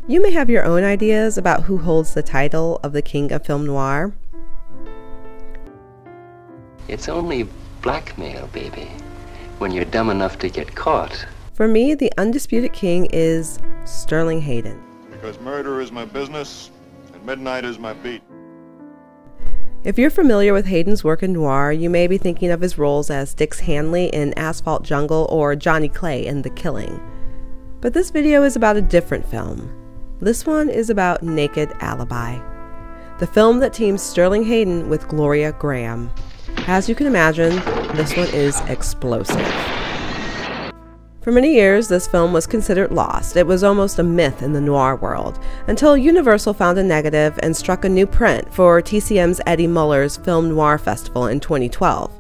You may have your own ideas about who holds the title of the king of film noir. It's only blackmail, baby, when you're dumb enough to get caught. For me, the undisputed king is Sterling Hayden. Because murder is my business, and midnight is my beat. If you're familiar with Hayden's work in noir, you may be thinking of his roles as Dix Hanley in Asphalt Jungle or Johnny Clay in The Killing. But this video is about a different film. This one is about Naked Alibi, the film that teams Sterling Hayden with Gloria Grahame. As you can imagine, this one is explosive. For many years, this film was considered lost. It was almost a myth in the noir world, until Universal found a negative and struck a new print for TCM's Eddie Muller's Film Noir Festival in 2012.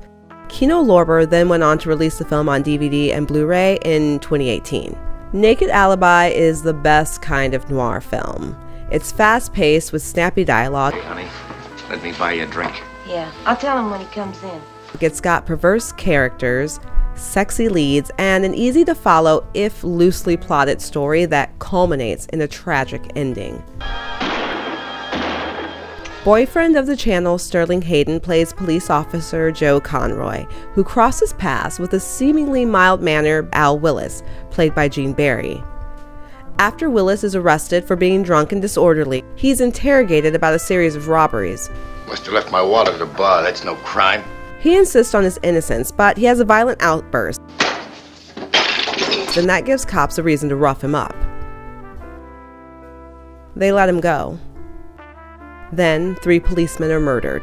Kino Lorber then went on to release the film on DVD and Blu-ray in 2018. Naked Alibi is the best kind of noir film. It's fast-paced with snappy dialogue. Hey, honey, let me buy you a drink. Yeah, I'll tell him when he comes in. It's got perverse characters, sexy leads, and an easy-to-follow, if loosely plotted story that culminates in a tragic ending. Boyfriend of the channel, Sterling Hayden plays police officer Joe Conroy, who crosses paths with a seemingly mild-mannered Al Willis, played by Gene Barry. After Willis is arrested for being drunk and disorderly, he's interrogated about a series of robberies. Must have left my wallet at the bar. That's no crime. He insists on his innocence, but he has a violent outburst. Then that gives cops a reason to rough him up. They let him go. Then 3 policemen are murdered.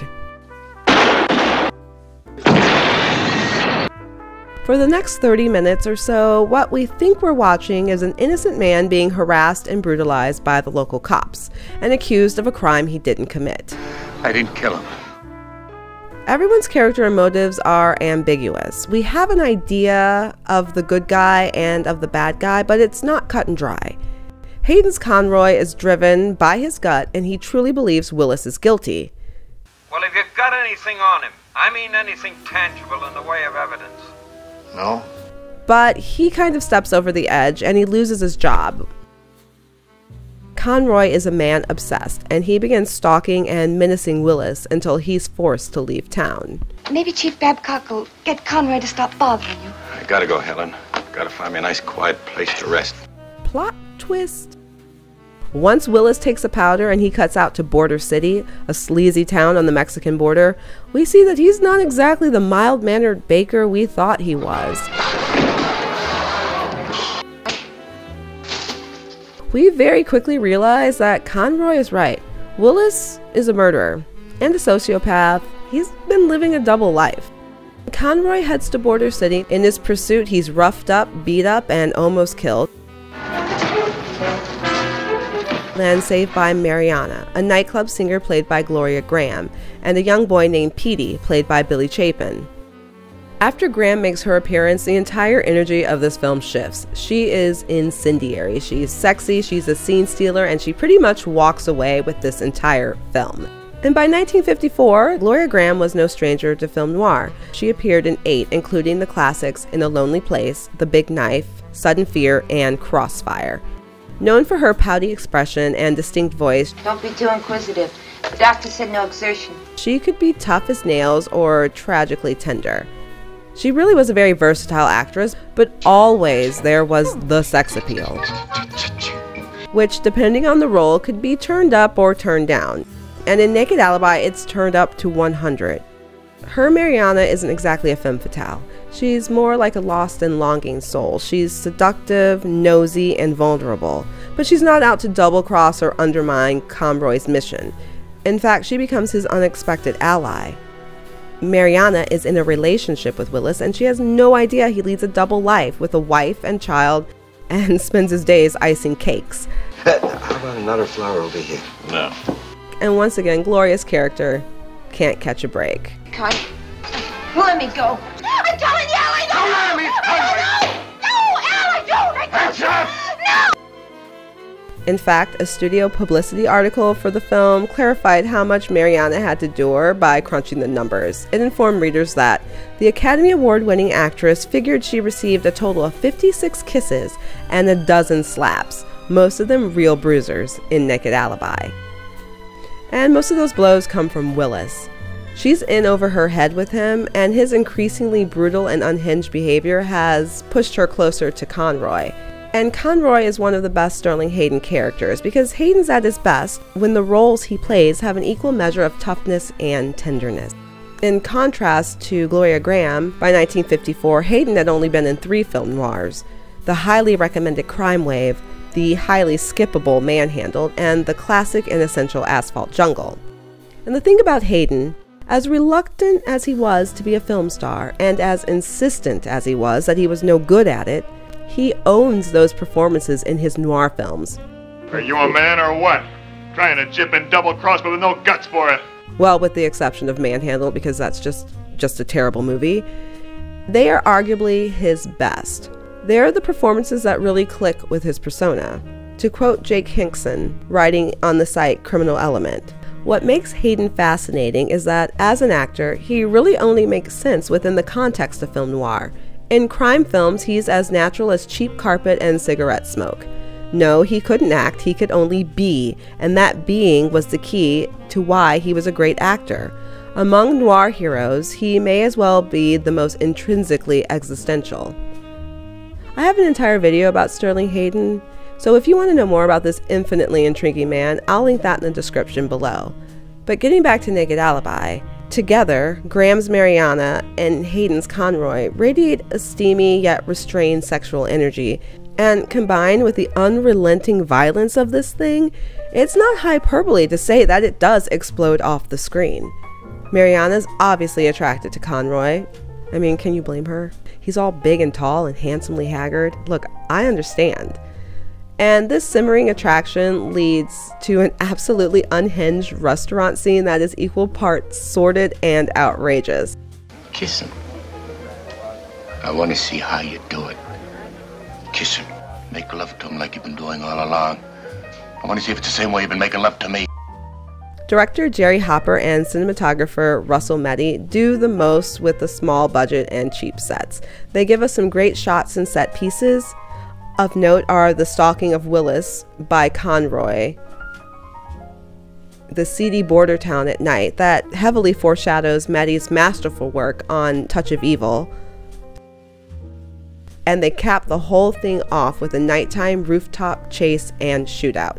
For the next 30 minutes or so, what we think we're watching is an innocent man being harassed and brutalized by the local cops and accused of a crime he didn't commit. I didn't kill him. Everyone's character and motives are ambiguous. We have an idea of the good guy and of the bad guy, but it's not cut and dry. Hayden's Conroy is driven by his gut, and he truly believes Willis is guilty. Well, have you got anything on him? I mean anything tangible in the way of evidence? No. But he kind of steps over the edge, and he loses his job. Conroy is a man obsessed, and he begins stalking and menacing Willis until he's forced to leave town. Maybe Chief Babcock will get Conroy to stop bothering you. I gotta go, Helen. Gotta find me a nice, quiet place to rest. Plot twist. Once Willis takes a powder and he cuts out to Border City, a sleazy town on the Mexican border, we see that he's not exactly the mild-mannered baker we thought he was. We very quickly realize that Conroy is right. Willis is a murderer and a sociopath. He's been living a double life. Conroy heads to Border City. In his pursuit, he's roughed up, beat up, and almost killed. Then saved by Marianna, a nightclub singer played by Gloria Grahame, and a young boy named Petey, played by Billy Chapin. After Grahame makes her appearance, the entire energy of this film shifts. She is incendiary, she's sexy, she's a scene stealer, and she pretty much walks away with this entire film. And by 1954, Gloria Grahame was no stranger to film noir. She appeared in 8, including the classics In a Lonely Place, The Big Knife, Sudden Fear, and Crossfire. Known for her pouty expression and distinct voice, Don't be too inquisitive. The doctor said no exertion. she could be tough as nails or tragically tender. She really was a very versatile actress, but always there was the sex appeal, which, depending on the role, could be turned up or turned down. And in Naked Alibi, it's turned up to 100. Her Marianna isn't exactly a femme fatale. She's more like a lost and longing soul. She's seductive, nosy, and vulnerable, but she's not out to double-cross or undermine Conroy's mission. In fact, she becomes his unexpected ally. Marianna is in a relationship with Willis, and she has no idea he leads a double life with a wife and child and spends his days icing cakes. How about another flower over here? No. And once again, Gloria's character can't catch a break. Con, let me go. I'm telling you, Al, I don't. Don't let me. No, Al, I don't. That's it. No. In fact, a studio publicity article for the film clarified how much Marianna had to endure by crunching the numbers. It informed readers that the Academy Award-winning actress figured she received a total of 56 kisses and a dozen slaps, most of them real bruisers in Naked Alibi. And most of those blows come from Willis. She's in over her head with him, and his increasingly brutal and unhinged behavior has pushed her closer to Conroy. And Conroy is one of the best Sterling Hayden characters because Hayden's at his best when the roles he plays have an equal measure of toughness and tenderness. In contrast to Gloria Grahame, by 1954, Hayden had only been in 3 film noirs: the highly recommended Crime Wave, the highly skippable Manhandled, and the classic and essential Asphalt Jungle. And the thing about Hayden, as reluctant as he was to be a film star, and as insistent as he was that he was no good at it, he owns those performances in his noir films. Are you a man or what? Trying to jip and double-cross but with no guts for it. Well, with the exception of Manhandled, because that's just a terrible movie. They are arguably his best. They're the performances that really click with his persona. To quote Jake Hinkson, writing on the site Criminal Element, "What makes Hayden fascinating is that, as an actor, he really only makes sense within the context of film noir. In crime films, he's as natural as cheap carpet and cigarette smoke. No, he couldn't act, he could only be, and that being was the key to why he was a great actor. Among noir heroes, he may as well be the most intrinsically existential." I have an entire video about Sterling Hayden, so if you want to know more about this infinitely intriguing man, I'll link that in the description below. But getting back to Naked Alibi, together, Graham's Marianna and Hayden's Conroy radiate a steamy yet restrained sexual energy, and combined with the unrelenting violence of this thing, it's not hyperbole to say that it does explode off the screen. Marianna's obviously attracted to Conroy. I mean, can you blame her? He's all big and tall and handsomely haggard. Look, I understand. And this simmering attraction leads to an absolutely unhinged restaurant scene that is equal parts sordid and outrageous. Kiss him. I want to see how you do it. Kiss him. Make love to him like you've been doing all along. I want to see if it's the same way you've been making love to me. Director Jerry Hopper and cinematographer Russell Meddy do the most with the small budget and cheap sets. They give us some great shots and set pieces. Of note are the stalking of Willis by Conroy, the seedy border town at night that heavily foreshadows Meddy's masterful work on Touch of Evil, and they cap the whole thing off with a nighttime rooftop chase and shootout.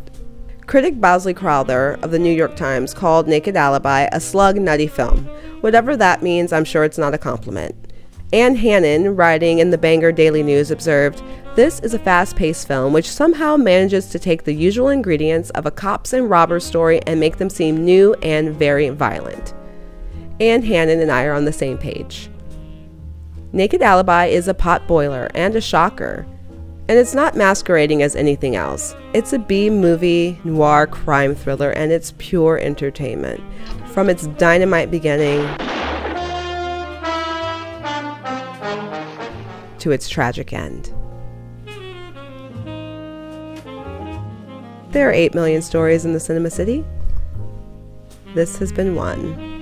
Critic Bosley Crowther of the New York Times called Naked Alibi a slug-nutty film. Whatever that means, I'm sure it's not a compliment. Ann Hannon, writing in the Bangor Daily News, observed, "This is a fast-paced film which somehow manages to take the usual ingredients of a cops and robbers story and make them seem new and very violent." Ann Hannon and I are on the same page. Naked Alibi is a potboiler and a shocker. And it's not masquerading as anything else. It's a B-movie noir crime thriller, and it's pure entertainment. From its dynamite beginning to its tragic end. There are 8 million stories in the Cinema City. This has been one.